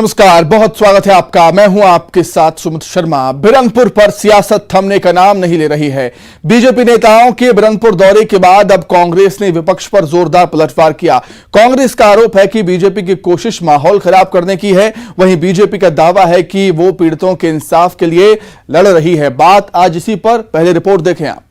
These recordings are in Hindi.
नमस्कार, बहुत स्वागत है आपका। मैं हूं आपके साथ सुमित शर्मा। बिरनपुर पर सियासत थमने का नाम नहीं ले रही है। बीजेपी नेताओं के बिरनपुर दौरे के बाद अब कांग्रेस ने विपक्ष पर जोरदार पलटवार किया। कांग्रेस का आरोप है कि बीजेपी की कोशिश माहौल खराब करने की है। वहीं बीजेपी का दावा है कि वो पीड़ितों के इंसाफ के लिए लड़ रही है। बात आज इसी पर, पहले रिपोर्ट देखें आप।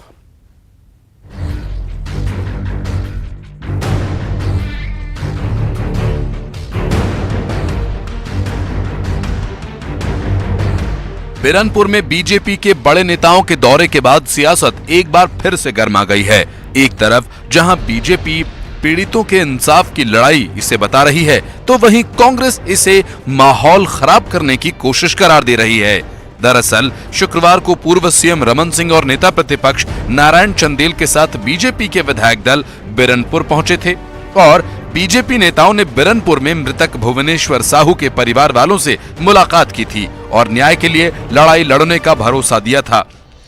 बिरनपुर में बीजेपी के बड़े नेताओं के दौरे के बाद सियासत एक बार फिर से गर्मा गई है। एक तरफ जहां बीजेपी पीड़ितों के इंसाफ की लड़ाई इसे बता रही है, तो वहीं कांग्रेस इसे माहौल खराब करने की कोशिश करार दे रही है। दरअसल शुक्रवार को पूर्व सीएम रमन सिंह और नेता प्रतिपक्ष नारायण चंदेल के साथ बीजेपी के विधायक दल बिरनपुर पहुंचे थे और बीजेपी नेताओं ने बिरनपुर में मृतक भुवनेश्वर साहू के परिवार वालों से मुलाकात की थी और न्याय के लिए लड़ाई लड़ने का भरोसा दिया था।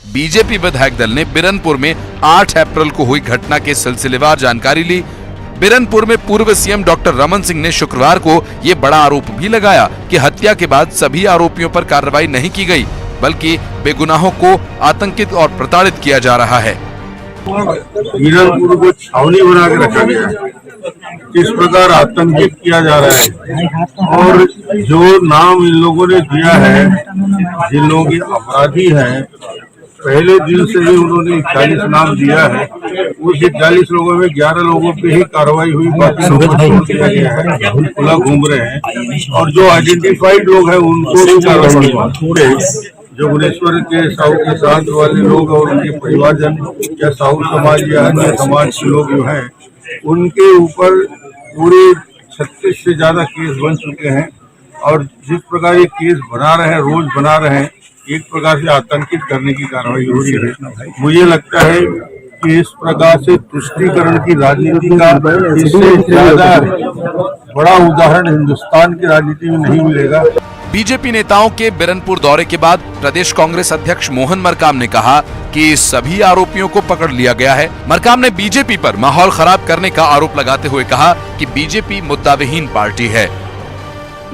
बीजेपी विधायक दल ने बिरनपुर में 8 अप्रैल को हुई घटना के सिलसिलेवार जानकारी ली। बिरनपुर में पूर्व सीएम डॉक्टर रमन सिंह ने शुक्रवार को ये बड़ा आरोप भी लगाया कि हत्या के बाद सभी आरोपियों पर कार्रवाई नहीं की गई, बल्कि बेगुनाहों को आतंकित और प्रताड़ित किया जा रहा है। बिरनपुर को छावनी बना के रखा गया है, किस प्रकार आतंकित किया जा रहा है और जो नाम इन लोगों ने दिया है, जिन लोगों के अपराधी हैं, पहले दिन से ही उन्होंने 41 नाम दिया है। उस 41 लोगों में 11 लोगों पे ही कार्रवाई हुई, बाकी लोगों को छोड़ दिया गया है, खुला घूम रहे हैं और जो आइडेंटिफाइड लोग हैं उनको भी कार्रवाई। जो भुवनेश्वर के साहू के साथ वाले लोग और उनके परिवारजन या साहू समाज या अन्य समाज के लोग जो हैं, उनके ऊपर पूरे 36 से ज्यादा केस बन चुके हैं और जिस प्रकार ये केस बना रहे हैं, रोज बना रहे हैं, एक प्रकार से आतंकित करने की कार्रवाई हो रही है। मुझे लगता है कि इस प्रकार से तुष्टीकरण की राजनीति का इससे ज्यादा बड़ा उदाहरण हिंदुस्तान की राजनीति में नहीं मिलेगा। बीजेपी नेताओं के बिरनपुर दौरे के बाद प्रदेश कांग्रेस अध्यक्ष मोहन मरकाम ने कहा कि सभी आरोपियों को पकड़ लिया गया है। मरकाम ने बीजेपी पर माहौल खराब करने का आरोप लगाते हुए कहा कि बीजेपी मुद्दाविहीन पार्टी है।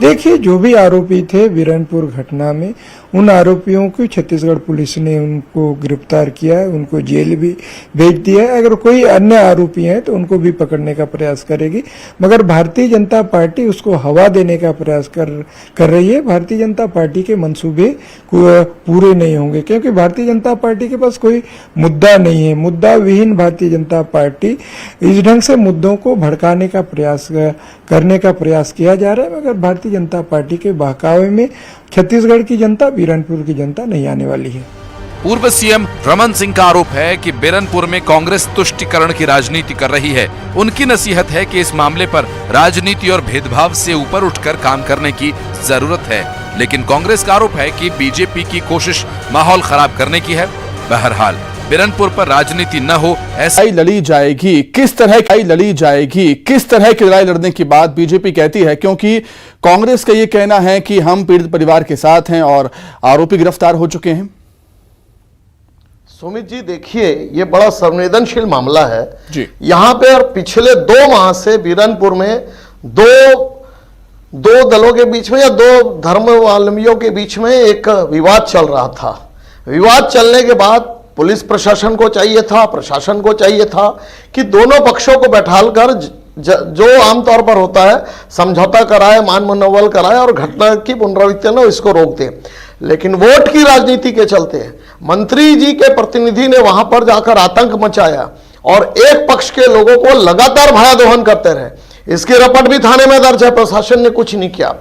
देखिए, जो भी आरोपी थे बिरनपुर घटना में, उन आरोपियों को छत्तीसगढ़ पुलिस ने उनको गिरफ्तार किया है, उनको जेल भी भेज दिया है। अगर कोई अन्य आरोपी हैं तो उनको भी पकड़ने का प्रयास करेगी, मगर भारतीय जनता पार्टी उसको हवा देने का प्रयास कर रही है। भारतीय जनता पार्टी के मंसूबे पूरे नहीं होंगे, क्योंकि भारतीय जनता पार्टी के पास कोई मुद्दा नहीं है। मुद्दा विहीन भारतीय जनता पार्टी इस ढंग से मुद्दों को भड़काने का प्रयास करने का प्रयास किया जा रहा है, मगर भारतीय जनता पार्टी के बहकावे में छत्तीसगढ़ की जनता, बिरनपुर की जनता नहीं आने वाली है। पूर्व सीएम रमन सिंह का आरोप है कि बिरनपुर में कांग्रेस तुष्टीकरण की राजनीति कर रही है। उनकी नसीहत है कि इस मामले पर राजनीति और भेदभाव से ऊपर उठकर काम करने की जरूरत है, लेकिन कांग्रेस का आरोप है कि बीजेपी की कोशिश माहौल खराब करने की है। बहरहाल बिरनपुर पर राजनीति न हो, ऐसा लड़ी जाएगी। किस तरह की लड़ी जाएगी, किस तरह की लड़ाई लड़ने की बात बीजेपी कहती है, क्योंकि कांग्रेस का ये कहना है कि हम पीड़ित परिवार के साथ हैं और आरोपी गिरफ्तार हो चुके हैं। सुमित जी, देखिए, ये बड़ा संवेदनशील मामला है जी। यहाँ पे और पिछले 2 माह से बिरनपुर में दो दलों के बीच में या 2 धर्मावलंबियों के बीच में एक विवाद चल रहा था। विवाद चलने के बाद पुलिस प्रशासन को चाहिए था, प्रशासन को चाहिए था कि दोनों पक्षों को बैठालकर जो आमतौर पर होता है समझौता कराए, मान मनोबल कराए और घटना की पुनरावृत्ति न इसको रोक दे। लेकिन वोट की राजनीति के चलते मंत्री जी के प्रतिनिधि ने वहां पर जाकर आतंक मचाया और एक पक्ष के लोगों को लगातार भयादोहन करते रहे। इसकी रपट भी थाने में दर्ज है, प्रशासन ने कुछ नहीं किया।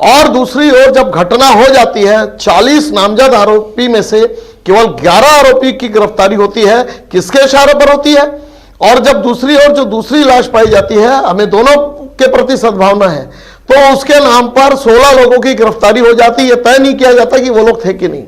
और दूसरी ओर जब घटना हो जाती है, 40 नामजद आरोपी में से केवल 11 आरोपी की गिरफ्तारी होती है, किसके इशारे पर होती है? और जब दूसरी ओर जो दूसरी लाश पाई जाती है, हमें दोनों के प्रति सद्भावना है, तो उसके नाम पर 16 लोगों की गिरफ्तारी हो जाती है। तय नहीं किया जाता कि वो लोग थे कि नहीं।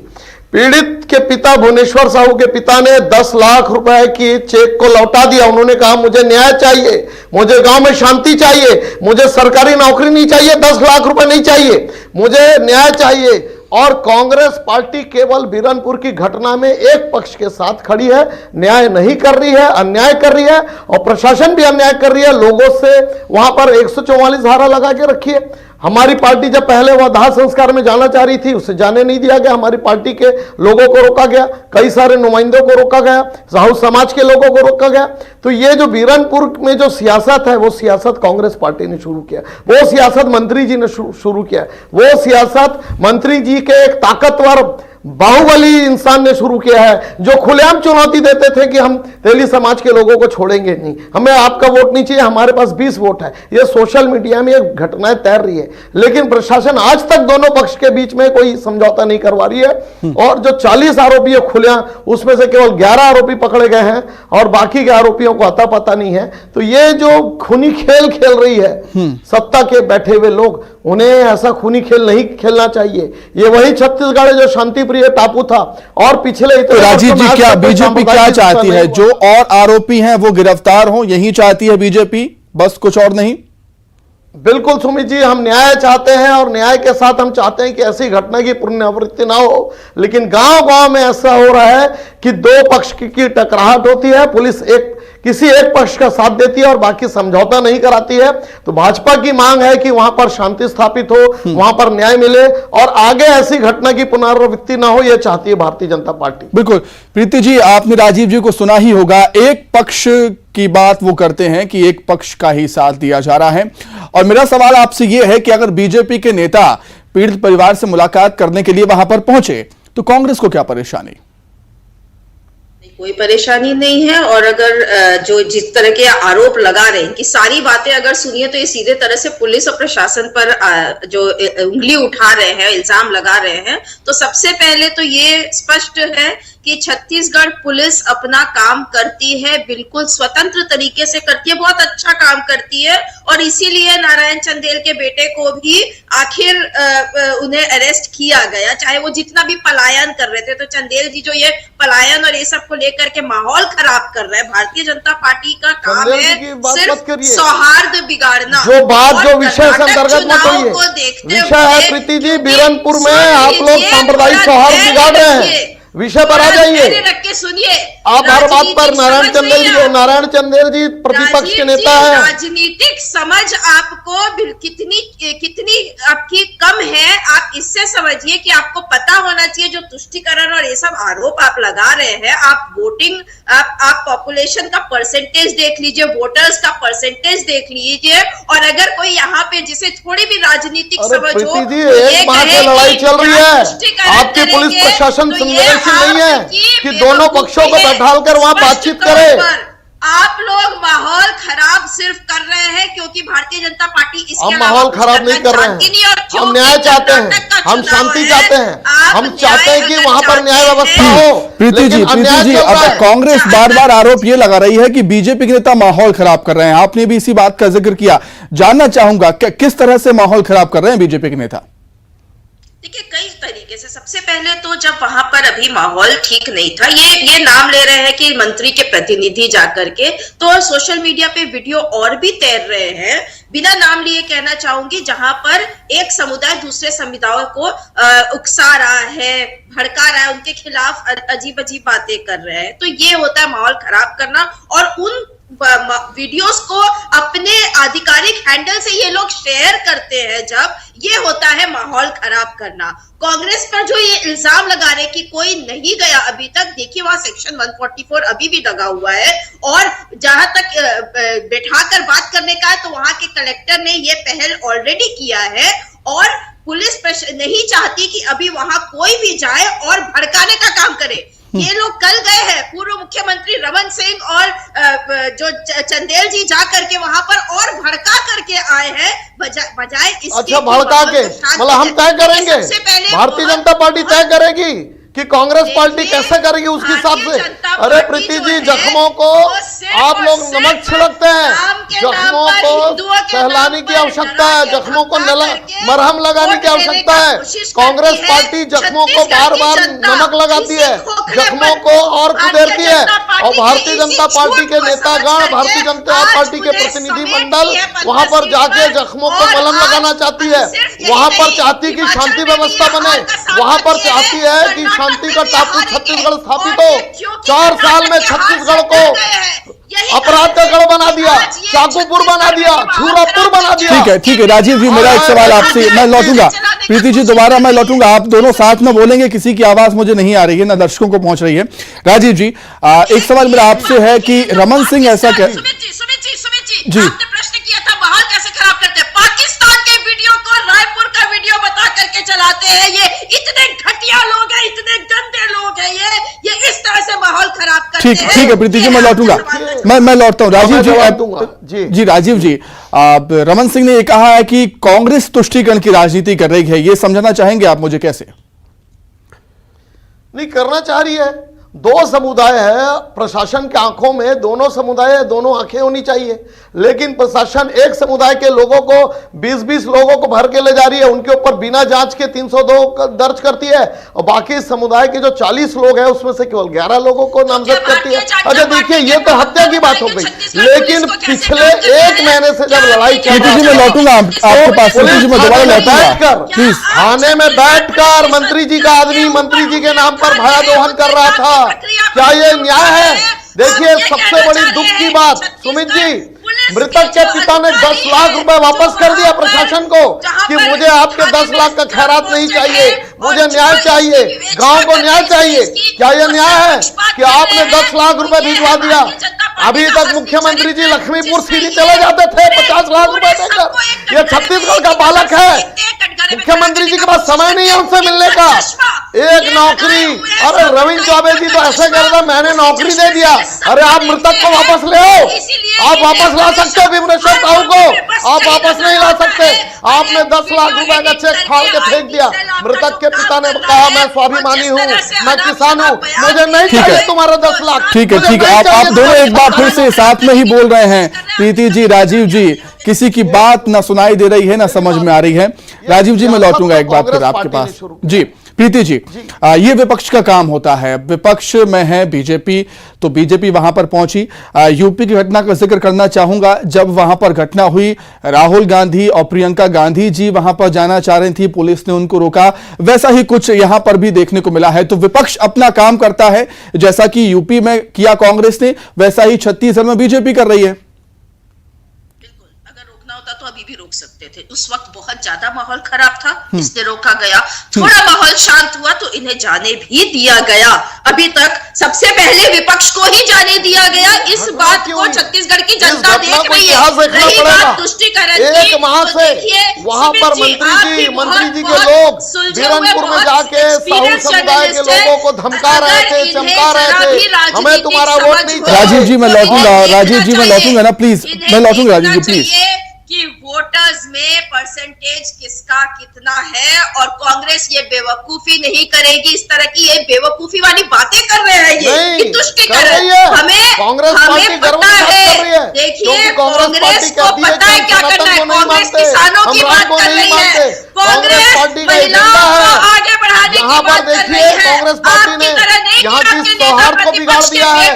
पीड़ित के पिता भुवनेश्वर साहू के पिता ने 10 लाख रुपए की चेक को लौटा दिया। उन्होंने कहा, मुझे न्याय चाहिए, मुझे गांव में शांति चाहिए, मुझे सरकारी नौकरी नहीं चाहिए, 10 लाख रुपए नहीं चाहिए, मुझे न्याय चाहिए। और कांग्रेस पार्टी केवल बिरनपुर की घटना में एक पक्ष के साथ खड़ी है, न्याय नहीं कर रही है, अन्याय कर रही है और प्रशासन भी अन्याय कर रही है। लोगों से वहां पर 144 धारा लगा के रखी है। हमारी पार्टी जब पहले वह दाह संस्कार में जाना चाह रही थी, उसे जाने नहीं दिया गया। हमारी पार्टी के लोगों को रोका गया, कई सारे नुमाइंदों को रोका गया, साहू समाज के लोगों को रोका गया। तो ये जो बीरनपुर में जो सियासत है, वो सियासत कांग्रेस पार्टी ने शुरू किया, वो सियासत मंत्री जी ने शुरू किया, वो सियासत मंत्री जी के एक ताकतवर बाहुबली इंसान ने शुरू किया है, जो खुलेआम चुनौती देते थे कि हम तेली समाज के लोगों को छोड़ेंगे नहीं, हमें आपका वोट नहीं चाहिए, हमारे पास 20 वोट है। ये सोशल मीडिया में ये घटनाएं तैर रही है, लेकिन प्रशासन आज तक दोनों पक्ष के बीच में कोई समझौता नहीं करवा रही है। और जो 40 आरोपी है खुलेआम, उसमें से केवल 11 आरोपी पकड़े गए हैं और बाकी के आरोपियों को अता पता नहीं है। तो ये जो खूनी खेल खेल रही है सत्ता के बैठे हुए लोग, उन्हें ऐसा खूनी खेल नहीं खेलना चाहिए। ये वही छत्तीसगढ़ है जो शांति प्रिय टापू था और पिछले तो राजीव जी, क्या बीजेपी क्या चाहती है? जो और आरोपी हैं वो गिरफ्तार हों, यही चाहती है बीजेपी, बस कुछ और नहीं? बिल्कुल सुमित जी, हम न्याय चाहते हैं और न्याय के साथ हम चाहते हैं कि ऐसी घटना की पुनरावृत्ति ना हो। लेकिन गांव-गांव में ऐसा हो रहा है कि दो पक्ष की टकराहट होती है, पुलिस किसी एक पक्ष का साथ देती है और बाकी समझौता नहीं कराती है। तो भाजपा की मांग है कि वहां पर शांति स्थापित हो, वहां पर न्याय मिले और आगे ऐसी घटना की पुनरावृत्ति ना हो, यह चाहती है भारतीय जनता पार्टी। बिल्कुल प्रीति जी, आपने राजीव जी को सुना ही होगा, एक पक्ष की बात वो करते हैं कि एक पक्ष का ही साथ दिया जा रहा है। और मेरा सवाल आपसे यह है कि अगर बीजेपी के नेता पीड़ित परिवार से मुलाकात करने के लिए वहां पर पहुंचे तो कांग्रेस को क्या परेशानी? कोई परेशानी नहीं है। और अगर जो जिस तरह के आरोप लगा रहे हैं कि सारी बातें अगर सुनिए तो ये सीधे तरह से पुलिस और प्रशासन पर जो उंगली उठा रहे हैं, इल्जाम लगा रहे हैं। तो सबसे पहले तो ये स्पष्ट है कि छत्तीसगढ़ पुलिस अपना काम करती है, बिल्कुल स्वतंत्र तरीके से करती है, बहुत अच्छा काम करती है। और इसीलिए नारायण चंदेल के बेटे को भी आखिर उन्हें अरेस्ट किया गया, चाहे वो जितना भी पलायन कर रहे थे। तो चंदेल जी जो ये पलायन और ये सब को लेकर के माहौल खराब कर रहे हैं, भारतीय जनता पार्टी का काम है सिर्फ सौहार्द बिगाड़ना। जो बात जो विषय से अंतर्गत मत होइए, विषय है प्रीति जी, बीरनपुर में आप लोग सांप्रदायिक सौहार्द बिगाड़ रहे हैं, विषय पर आ जाइए। रख के सुनिए, आप हर बात पर नारायण चंदेल जी प्रतिपक्ष के नेता हैं। राजनीतिक समझ आपको कितनी आपकी कम है, आप इससे समझिए कि आपको पता होना चाहिए जो तुष्टिकरण और ये सब आरोप आप लगा रहे हैं। आप वोटिंग, आप पॉपुलेशन का परसेंटेज देख लीजिए, वोटर्स का परसेंटेज देख लीजिए। और अगर कोई यहाँ पे जिसे थोड़ी भी राजनीतिक समझ हो, एक माह से लड़ाई चल रही है, आपकी पुलिस प्रशासन संवेदनशील नहीं है कि दोनों पक्षों को बैठाल कर वहां बातचीत करे। आप लोग माहौल खराब सिर्फ कर रहे हैं क्योंकि भारतीय जनता पार्टी इसके हम माहौल खराब नहीं कर रहे हैं, हम न्याय चाहते हैं, हम शांति चाहते हैं, हम चाहते हैं कि वहां पर न्याय व्यवस्था हो। प्रीति जी, अब कांग्रेस बार बार आरोप ये लगा रही है कि बीजेपी के नेता माहौल खराब कर रहे हैं। आपने भी इसी बात का जिक्र किया, जानना चाहूंगा किस तरह से माहौल खराब कर रहे हैं बीजेपी के नेता? देखिए, कई तरीके से। सबसे पहले तो जब वहां पर अभी माहौल ठीक नहीं था, ये नाम ले रहे हैं कि मंत्री के प्रतिनिधि जाकर के, तो सोशल मीडिया पे वीडियो और भी तैर रहे हैं, बिना नाम लिए कहना चाहूंगी, जहां पर एक समुदाय दूसरे समुदाय को उकसा रहा है, भड़का रहा है, उनके खिलाफ अजीब अजीब बातें कर रहे हैं। तो ये होता है माहौल खराब करना। और उन वीडियोस को अपने आधिकारिक हैंडल से ये लोग शेयर करते हैं, जब ये होता है माहौल खराब करना। कांग्रेस पर जो ये इल्जाम लगा रहे कि कोई नहीं गया अभी तक, देखिए वहां सेक्शन 144 अभी भी लगा हुआ है। और जहां तक बैठाकर बात करने का है, तो वहां के कलेक्टर ने ये पहल ऑलरेडी किया है। और पुलिस नहीं चाहती कि अभी वहां कोई भी जाए और भड़काने का काम करे। ये लोग कल गए हैं, पूर्व मुख्यमंत्री रमन सिंह और जो चंदेल जी जा करके वहां पर और भड़का करके आए हैं, बजाय इसके। अच्छा, भड़का के मतलब हम तय करेंगे, भारतीय जनता पार्टी तय करेगी कि कांग्रेस पार्टी कैसे करेगी उसके हिसाब से। अरे प्रीति जी, जख्मों को आप लोग नमक छिड़कते हैं, जख्मों को सहलाने की आवश्यकता है, जख्मों को मरहम लगाने की आवश्यकता है। कांग्रेस पार्टी जख्मों को बार बार नमक लगाती है, जख्मों को और कुदेरती है। और भारतीय जनता पार्टी के नेतागण, भारतीय जनता पार्टी के प्रतिनिधिमंडल वहां पर जाके जख्मों को मलहम लगाना चाहती है, वहां पर चाहती कि शांति व्यवस्था बने, वहां पर चाहती है कि शांति का टापू छत्तीसगढ़ स्थापित हो। 4 साल में छत्तीसगढ़ को अपराध का गढ़ बना दिया, चाकूपुर बना दिया, छुरापुर बना दिया। ठीक है राजीव जी, मेरा एक सवाल आपसे, मैं लौटूंगा प्रीति जी, दोबारा मैं लौटूंगा, आप दोनों साथ में बोलेंगे, किसी की आवाज मुझे नहीं आ रही है, ना दर्शकों को पहुंच रही है। राजीव जी, एक सवाल मेरा आपसे है कि रमन सिंह ऐसा कर जी, आपने प्रश्न किया था माहौल कैसे खराब करते हैं। पाकिस्तान के वीडियो को रायपुर का वीडियो बता करके चलाते हैं। ये इतने घटिया लोग हैं, इतने गंदे लोग हैं, ये इस तरह से माहौल खराब करते हैं। ठीक है प्रीति जी, मैं लौटूंगा, मैं लौटता हूं। राजीव जी, राजीव जी, रमन सिंह ने ये कहा है कि कांग्रेस तुष्टीकरण की राजनीति कर रही है, ये समझना चाहेंगे आप मुझे कैसे? नहीं करना चाह रही है। दो समुदाय है, प्रशासन के आंखों में दोनों समुदाय है, दोनों आंखें होनी चाहिए, लेकिन प्रशासन एक समुदाय के लोगों को 20-20 लोगों को भर के ले जा रही है, उनके ऊपर बिना जांच के 302 दर्ज करती है, और बाकी समुदाय के जो 40 लोग हैं उसमें से केवल 11 लोगों को नामजद करती है। अच्छा देखिए, ये तो हत्या की बात हो गई, लेकिन पिछले 1 महीने से जब लड़ाई चल रही है, मैं लौटूंगा आपके पास, प्लीज, थाने में बैठकर मंत्री जी का आदमी मंत्री जी के नाम पर भयादोहन कर रहा था, क्या ये न्याय है? देखिए, सबसे बड़ी दुख की बात सुमित जी, मृतक के पिता ने 10 लाख रुपए वापस कर दिया प्रशासन को कि मुझे आपके 10 लाख का खैरात नहीं चाहिए, मुझे न्याय चाहिए, गांव को न्याय चाहिए। क्या यह न्याय है कि आपने 10 लाख रुपए भिजवा दिया? अभी तक मुख्यमंत्री जी लक्ष्मीपुर सीधी चले जाते थे 50 लाख रुपए देकर। ये छत्तीसगढ़ का बालक है, मुख्यमंत्री जी के पास समय नहीं है उनसे मिलने का। एक नौकरी, अरे रविंद्र चौबे जी तो ऐसे कर रहे, मैंने नौकरी दे दिया। अरे आप मृतक को वापस ले आओ, आप वापस ला सकते हो विमलेश्वर साहू को, आप वापस नहीं ला सकते। आपने 10 लाख रुपए का चेक फाड़ के फेंक दिया। मृतक के पिता ने कहा, मैं स्वाभिमानी हूँ, मैं किसान हूँ, मुझे नहीं चाहिए तुम्हारा 10 लाख। ठीक है, आप दोनों एक बार फिर से साथ में ही बोल रहे हैं। प्रीति जी, राजीव जी, किसी की बात ना सुनाई दे रही है ना समझ में आ रही है। राजीव जी, मैं लौटूंगा एक बार फिर आपके पास। जी प्रीति जी, ये विपक्ष का काम होता है, विपक्ष में है बीजेपी, तो बीजेपी वहां पर पहुंची। यूपी की घटना का जिक्र करना चाहूंगा, जब वहां पर घटना हुई, राहुल गांधी और प्रियंका गांधी जी वहां पर जाना चाह रही थी, पुलिस ने उनको रोका, वैसा ही कुछ यहां पर भी देखने को मिला है। तो विपक्ष अपना काम करता है, जैसा कि यूपी में किया कांग्रेस ने, वैसा ही छत्तीसगढ़ में बीजेपी कर रही है। तो अभी भी रोक सकते थे, उस वक्त बहुत ज्यादा माहौल खराब था, इसलिए रोका गया। थोड़ा माहौल शांत हुआ तो इन्हें जाने भी दिया गया। अभी तक सबसे पहले विपक्ष को ही जाने दिया गया। इस बात को छत्तीसगढ़ की जनता देख रही है। रही बात तुष्टीकरण की, एक माह से वहां पर मंत्री जी के लोग वीरनपुर में जाके साहू समुदाय के लोगों को धमका रहे थे, चमका रहे थे, हमें तुम्हारा वोट नहीं चाहिए। राजीव जी, मैं लौटूंगा ना, प्लीज, मैं लौटूंगा राजीव जी, प्लीज। कि वोटर्स में परसेंटेज किसका कितना है, और कांग्रेस ये बेवकूफी नहीं करेगी। इस तरह की ये बेवकूफी वाली बातें कर रहे हैं ये तुष्टीकरण। हमें पता है, देखिए कांग्रेस को पता है क्या करना है। कांग्रेस किसानों की बात कर रही है, कांग्रेस महिलाओं को आगे बढ़ाने की बात कर रही है। कांग्रेस पार्टी ने यहाँ की सौहार्द को बिगाड़ दिया है।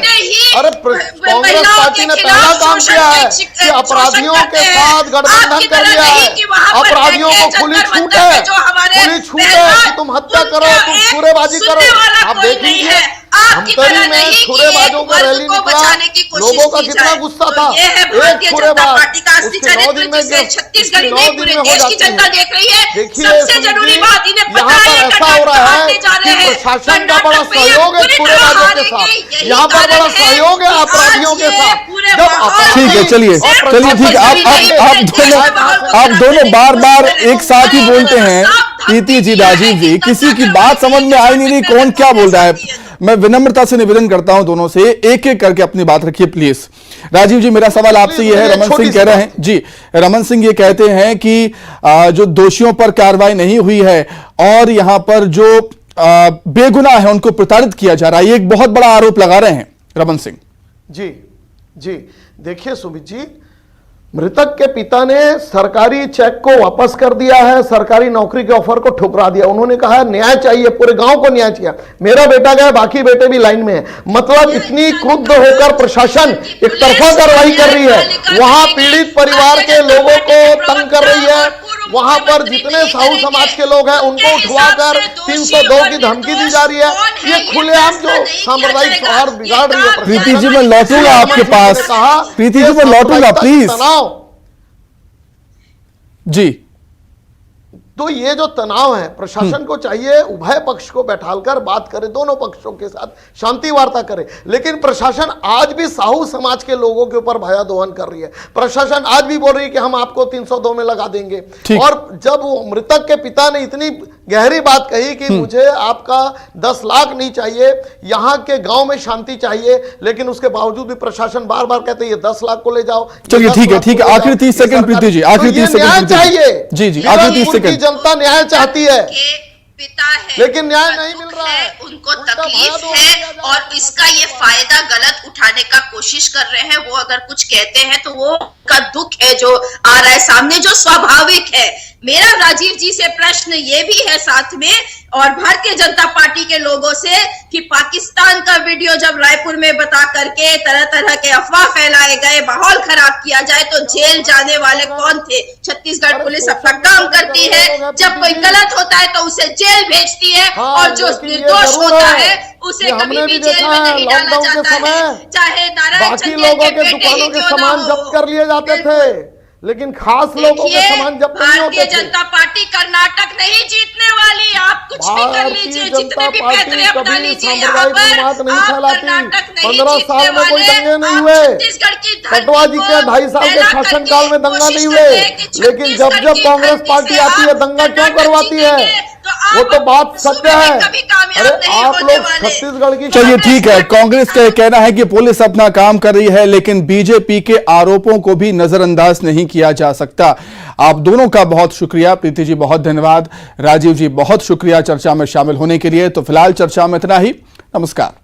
अरे कांग्रेस पार्टी ने पहला काम किया है कि अपराधियों के साथ गठबंधन कर लिया है। अपराधियों को खुली छूट है, कि तुम हत्या करो, तुम छुरेबाजी करो। आप देख लीजिए, धमतरी में छुरेबाजों का रैली निकला, लोगों का कितना गुस्सा था। एक छुरेबाज उसके 9 दिन में हो जाती है। देखिए यहाँ पर ऐसा हो रहा है कि प्रशासन का बड़ा सहयोग है छुरेबाजों के साथ, यहाँ पर बड़ा सहयोग है अपराधियों के साथ। ठीक है, चलिए ठीक है, आप दोनों बार बार एक साथ ही बोलते हैं। प्रीति जी, राजीव जी, किसी की बात समझ में आ नहीं रही, कौन क्या बोल रहा है। मैं विनम्रता से निवेदन करता हूं दोनों से, एक एक करके अपनी बात रखिए प्लीज। राजीव जी, मेरा सवाल आपसे ये है, रमन सिंह कह रहे हैं जी, रमन सिंह ये कहते हैं कि जो दोषियों पर कार्रवाई नहीं हुई है और यहां पर जो बेगुनाह है उनको प्रताड़ित किया जा रहा है, ये एक बहुत बड़ा आरोप लगा रहे हैं रमन सिंह। जी देखिए सुमित जी, मृतक के पिता ने सरकारी चेक को वापस कर दिया है, सरकारी नौकरी के ऑफर को ठुकरा दिया। उन्होंने कहा न्याय चाहिए, पूरे गांव को न्याय चाहिए। मेरा बेटा गया, बाकी बेटे भी लाइन में है। मतलब इतनी क्रुद्ध होकर प्रशासन एक तरफा कार्रवाई कर रही है, वहां पीड़ित परिवार के लोगों को तंग कर रही है, वहां पर जितने साहू समाज के लोग हैं उनको उठवाकर 302 की धमकी दी जा रही है। ये खुलेआम जो सांप्रदायिक सौहार्द बिगाड़ रही है। प्रीति जी, मैं लौटूंगा आपके पास। प्रीति जी, मैं लौटूंगा प्लीज। जी, तो ये जो तनाव है, प्रशासन को चाहिए उभय पक्ष को बैठालकर बात करे, दोनों पक्षों के साथ शांति वार्ता करे। लेकिन प्रशासन आज भी साहू समाज के लोगों के ऊपर भया दोहन कर रही है। प्रशासन आज भी बोल रही है कि हम आपको 302 में लगा देंगे। और जब वो मृतक के पिता ने इतनी गहरी बात कही कि मुझे आपका 10 लाख नहीं चाहिए, यहाँ के गांव में शांति चाहिए, लेकिन उसके बावजूद भी प्रशासन बार बार कहते हैं ये 10 लाख को ले जाओ। चलिए ठीक है, आखिरी 30 सेकंड प्रीति जी, आखिरी 30 सेकंड चाहिए। जी, आखिरी 30 सेकंड। जनता न्याय चाहती है, पिता है, लेकिन न्याय नहीं मिल रहा है, उनको तकलीफ है और इसका ये फायदा गलत उठाने का कोशिश कर रहे हैं। वो अगर कुछ कहते हैं तो वो का दुख है जो आ रहा है सामने, जो स्वाभाविक है। मेरा राजीव जी से प्रश्न ये भी है साथ में, और भारतीय जनता पार्टी के लोगों से, कि पाकिस्तान का वीडियो जब रायपुर में बता करके तरह तरह के अफवाह फैलाए गए, माहौल खराब किया जाए, तो जेल जाने वाले कौन थे? छत्तीसगढ़ पुलिस अपना काम करती है, जब कोई गलत होता है तो उसे जेल भेजती है, और जो निर्दोष होता है उसे कभी भी जेल में नहीं डाला जाता है। चाहे नारायण बाकी लोगों के दुकानों के सामान जब्त कर लिए जाते थे, लेकिन खास लोगों के सामान जब्त नहीं होते थे। भारतीय जनता पार्टी कर्नाटक नहीं जीतने वाली। आप कुछ भी कर लीजिए, जितने भी पैतरे अपना लीजिए, यहाँ पर आप कर्नाटक नहीं 15 साल में कोई दंगे नहीं हुए। छत्तीसगढ़ की कटवा जी के 2.5 साल के शासनकाल में दंगा नहीं हुए, लेकिन जब जब कांग्रेस पार्टी आती है दंगा क्यों करवाती है? वो तो बात सत्य है। अरे आप लोग छत्तीसगढ़ की, चलिए ठीक है, कांग्रेस का कहना है कि पुलिस अपना काम कर रही है, लेकिन बीजेपी के आरोपों को भी नजरअंदाज नहीं किया जा सकता। आप दोनों का बहुत शुक्रिया। प्रीति जी बहुत धन्यवाद, राजीव जी बहुत शुक्रिया चर्चा में शामिल होने के लिए। तो फिलहाल चर्चा में इतना ही। नमस्कार।